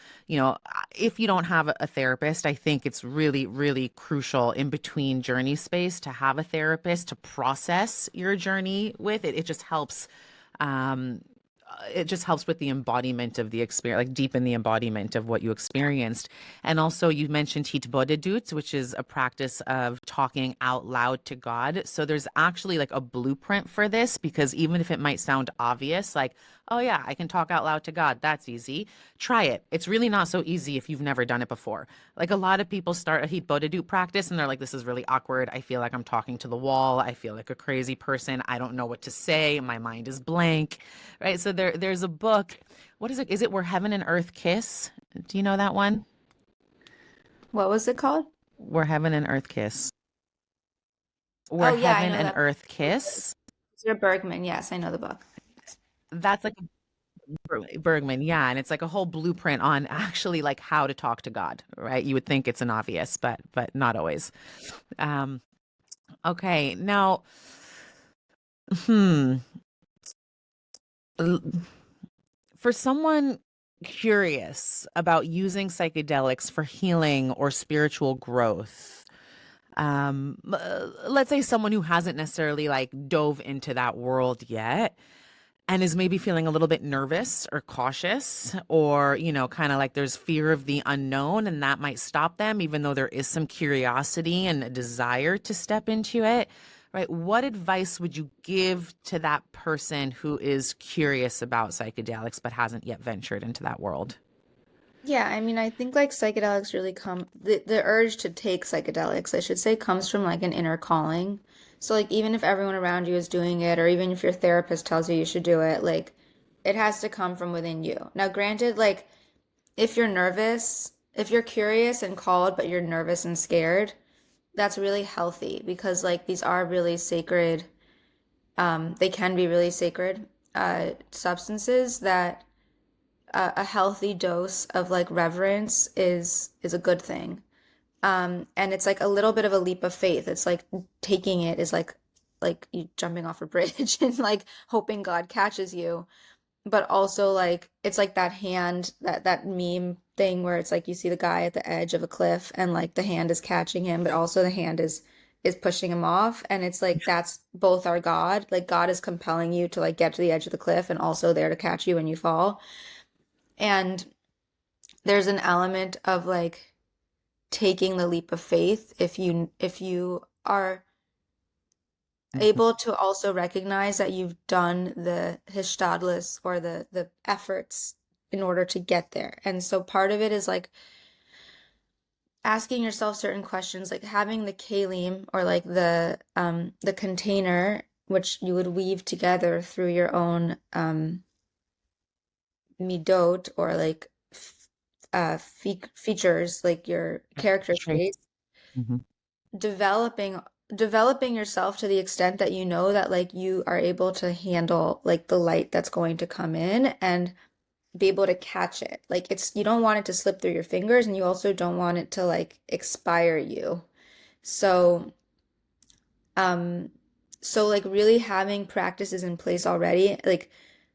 if you don't have a therapist, I think it's really, really crucial in between journey space to have a therapist to process your journey with it. Um, it just helps with the embodiment of the experience, like deepen the embodiment of what you experienced. And also, you mentioned Hitbodedut, which is a practice of talking out loud to God. So there's actually like a blueprint for this because even if it might sound obvious, like, oh yeah, I can talk out loud to God, that's easy. Try it. It's really not so easy if you've never done it before. Like a lot of people start a Hitbodedut practice and they're like, this is really awkward. I feel like I'm talking to the wall. I feel like a crazy person. I don't know what to say. My mind is blank. Right. So there's a book. What is it? Is it Where Heaven and Earth Kiss? Do you know that one? What was it called? Where Heaven and Earth Kiss. Where Oh yeah, I Heaven know and that. Earth Kiss. Mr. Bergman. Yes, I know the book. That's like Bergman, yeah, and it's like a whole blueprint on actually like how to talk to God, right? You would think it's an obvious, but not always. Um, okay, now, hmm, l- for someone curious about using psychedelics for healing or spiritual growth, let's say someone who hasn't necessarily like dove into that world yet and is maybe feeling a little bit nervous or cautious, or, kind of like there's fear of the unknown, and that might stop them, even though there is some curiosity and a desire to step into it, right? What advice would you give to that person who is curious about psychedelics but hasn't yet ventured into that world? Yeah, I mean, I think like psychedelics really come, the urge to take psychedelics, I should say, comes from like an inner calling. So like even if everyone around you is doing it, or even if your therapist tells you you should do it, like it has to come from within you. Now, granted, like if you're nervous, if you're curious and called, but you're nervous and scared, that's really healthy because like these are really sacred, they can be really sacred substances that a healthy dose of like reverence is a good thing. And it's like a little bit of a leap of faith. It's like taking it is like you jumping off a bridge and like hoping God catches you. But also like it's like that hand that meme thing where it's like you see the guy at the edge of a cliff and like the hand is catching him, but also the hand is pushing him off. And it's like that's both our God. Like God is compelling you to like get to the edge of the cliff and also there to catch you when you fall. And there's an element of like taking the leap of faith if you are Mhm. able to also recognize that you've done the hishtadlis or the efforts in order to get there. And so part of it is like asking yourself certain questions, like having the kalim or like the container which you would weave together through your own midot or like features like your character traits, Mhm. developing developing yourself to the extent that you know that like you are able to handle like the light that's going to come in and be able to catch it. Like it's you don't want it to slip through your fingers and you also don't want it to like expire you. So um so like really having practices in place already, like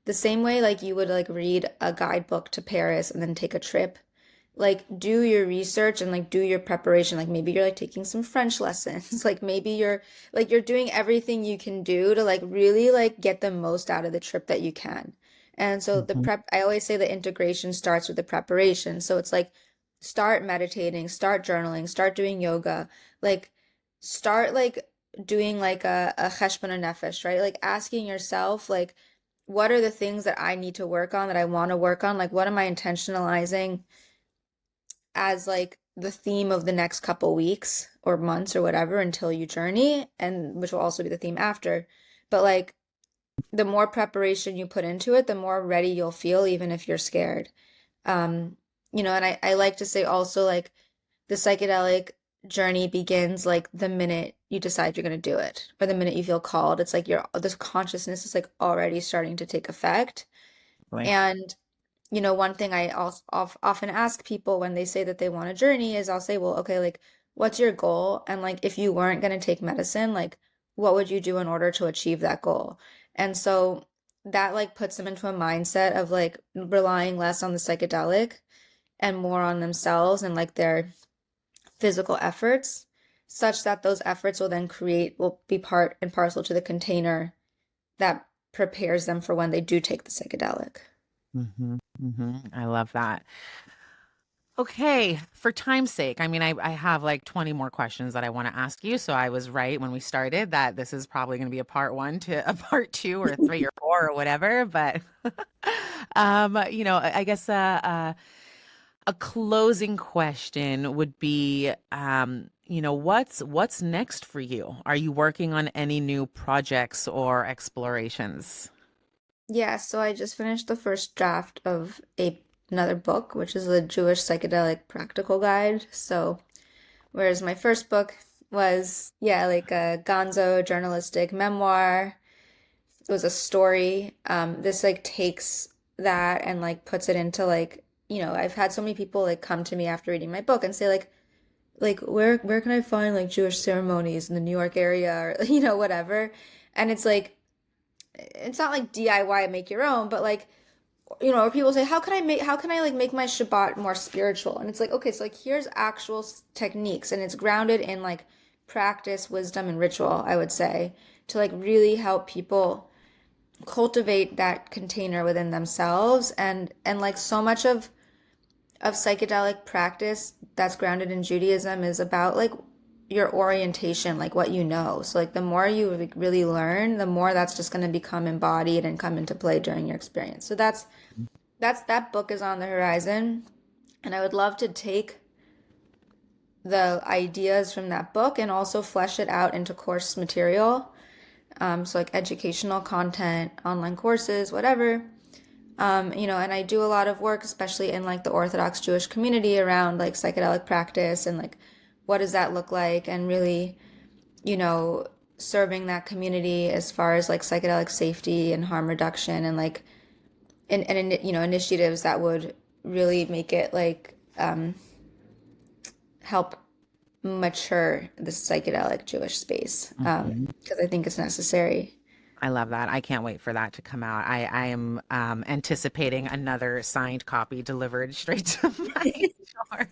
the same way like you would like read a guidebook to Paris and then take a trip, like do your research and like do your preparation. Like maybe you're like taking some French lessons. Like maybe you're doing everything you can do to like really like get the most out of the trip that you can. And so the Mhm. prep, I always say the integration starts with the preparation. So it's like start meditating, start journaling, start doing yoga, like start like doing like a cheshbon nefesh, right? Like asking yourself like what are the things that I need to work on that I want to work on? Like what am I intentionalizing as like the theme of the next couple weeks or months or whatever until you journey, and which will also be the theme after. But like the more preparation you put into it, the more ready you'll feel, even if you're scared. Um, and I like to say also like the psychedelic journey begins like the minute you decide you're going to do it or the minute you feel called. It's like your this consciousness is like already starting to take effect. Right. And one thing I also often ask people when they say that they want a journey is I'll say, well, okay, like, what's your goal? And like, if you weren't going to take medicine, like, what would you do in order to achieve that goal? And so that like puts them into a mindset of like relying less on the psychedelic and more on themselves and like their physical efforts, such that those efforts will be part and parcel to the container that prepares them for when they do take the psychedelic. I love that. Okay, for time's sake, I mean, I have like 20 more questions that I want to ask you. So I was right when we started that this is probably going to be a part one to a part two or three or four or whatever. But, I guess a closing question would be, what's next for you? Are you working on any new projects or explorations? Yeah, so I just finished the first draft of another book, which is the Jewish Psychedelic Practical Guide. So, whereas my first book was, yeah, like a gonzo journalistic memoir, it was a story. This like takes that and like puts it into like, I've had so many people like come to me after reading my book and say like where can I find like Jewish ceremonies in the New York area or whatever. And it's not like DIY make your own, but like or people say, how can I like make my Shabbat more spiritual? And it's like, okay, so like here's actual techniques and it's grounded in like practice, wisdom, and ritual, I would say, to like really help people cultivate that container within themselves. And like so much of psychedelic practice that's grounded in Judaism is about like your orientation, like what you know. So like the more you really learn, the more that's just going to become embodied and come into play during your experience. So that book is on the horizon, and I would love to take the ideas from that book and also flesh it out into course material. So like educational content, online courses, whatever. And I do a lot of work, especially in like the Orthodox Jewish community around like psychedelic practice and like what does that look like, and really, serving that community as far as like psychedelic safety and harm reduction and like initiatives that would really make it like help mature the psychedelic Jewish space, because I think it's necessary. I love that. I can't wait for that to come out. I am anticipating another signed copy delivered straight to my door.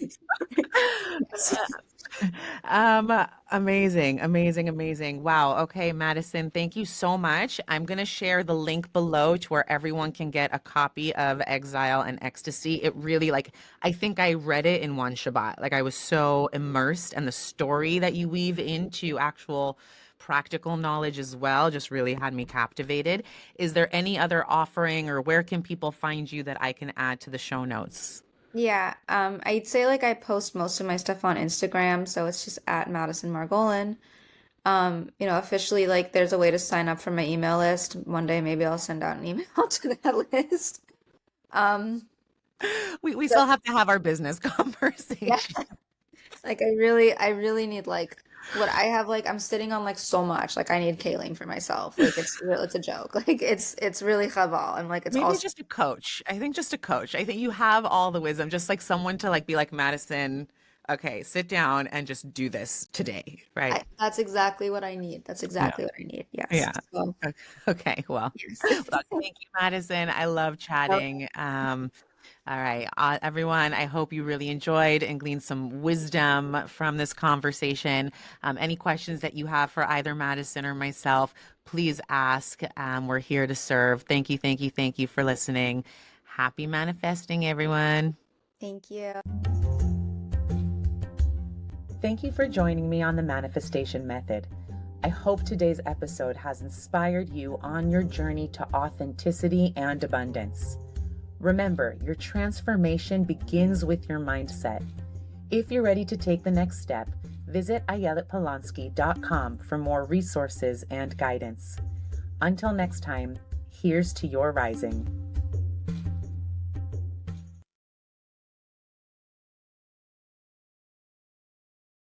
Amazing, amazing, amazing. Wow. Okay, Madison, thank you so much. I'm going to share the link below to where everyone can get a copy of Exile and Ecstasy. It really, like, I think I read it in one Shabbat. Like, I was so immersed, and the story that you weave into actual practical knowledge as well just really had me captivated. Is there any other offering, or where can people find you that I can add to the show notes? Yeah, I'd say like I post most of my stuff on Instagram, so it's just at Madison Margolin. Officially, like there's a way to sign up for my email list. One day maybe I'll send out an email to that list. Um, We so still have to have our business yeah, conversation. like I really need like what I have, like I'm sitting on like so much. Like I need kaling for myself. Like it's a joke. Like it's really chaval. I'm like it's Maybe also just a coach. I think just a coach. I think you have all the wisdom, just like someone to like be like, Madison, okay, sit down and just do this today, right? that's exactly what I need. That's Yeah. exactly what I need. Yes. Yeah. So Okay. Well, yes. well, thank you, Madison. I love chatting. All right, everyone, I hope you really enjoyed and gleaned some wisdom from this conversation. Any questions that you have for either Madison or myself, please ask. We're here to serve. Thank you, thank you, thank you for listening. Happy manifesting, everyone. Thank you. Thank you for joining me on the Manifestation Method. I hope today's episode has inspired you on your journey to authenticity and abundance. Remember, your transformation begins with your mindset. If you're ready to take the next step, visit ayeletpolonsky.com for more resources and guidance. Until next time, here's to your rising.